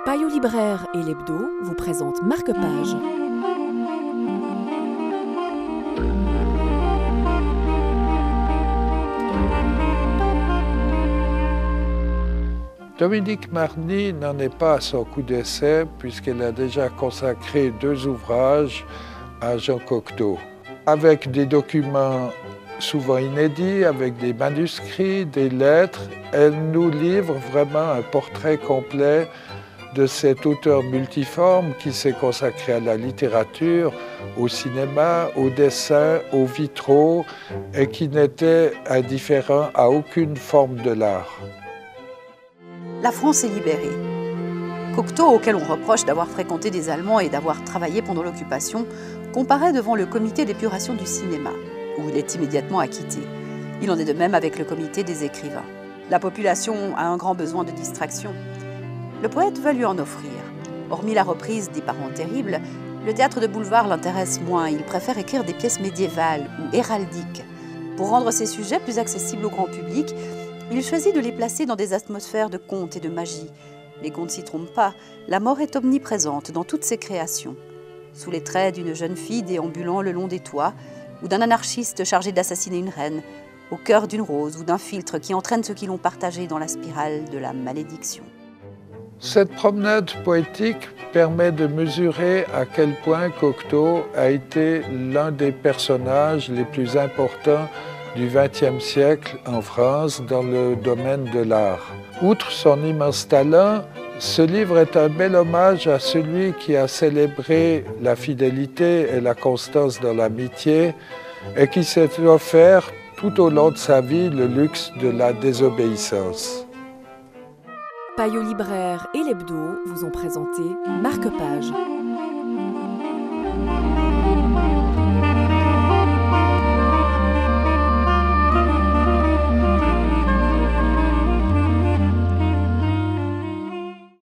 Payot Libraire et l'Hebdo vous présentent Marque-Page. Dominique Marny n'en est pas à son coup d'essai puisqu'elle a déjà consacré 2 ouvrages à Jean Cocteau, avec des documents souvent inédits, avec des manuscrits, des lettres. Elle nous livre vraiment un portrait complet de cet auteur multiforme qui s'est consacré à la littérature, au cinéma, au dessin, aux vitraux et qui n'était indifférent à aucune forme de l'art. La France est libérée. Cocteau, auquel on reproche d'avoir fréquenté des Allemands et d'avoir travaillé pendant l'occupation, comparaît devant le comité d'épuration du cinéma, où il est immédiatement acquitté. Il en est de même avec le comité des écrivains. La population a un grand besoin de distraction. Le poète veut lui en offrir. Hormis la reprise des Parents terribles, le théâtre de boulevard l'intéresse moins. Il préfère écrire des pièces médiévales ou héraldiques. Pour rendre ses sujets plus accessibles au grand public, il choisit de les placer dans des atmosphères de contes et de magie. Les contes ne s'y trompent pas, la mort est omniprésente dans toutes ses créations. Sous les traits d'une jeune fille déambulant le long des toits, ou d'un anarchiste chargé d'assassiner une reine, au cœur d'une rose ou d'un filtre qui entraîne ceux qui l'ont partagé dans la spirale de la malédiction. Cette promenade poétique permet de mesurer à quel point Cocteau a été l'un des personnages les plus importants du XXe siècle en France dans le domaine de l'art. Outre son immense talent, ce livre est un bel hommage à celui qui a célébré la fidélité et la constance dans l'amitié et qui s'est offert tout au long de sa vie le luxe de la désobéissance. Payot Libraire et l'Hebdo vous ont présenté Marque-Page.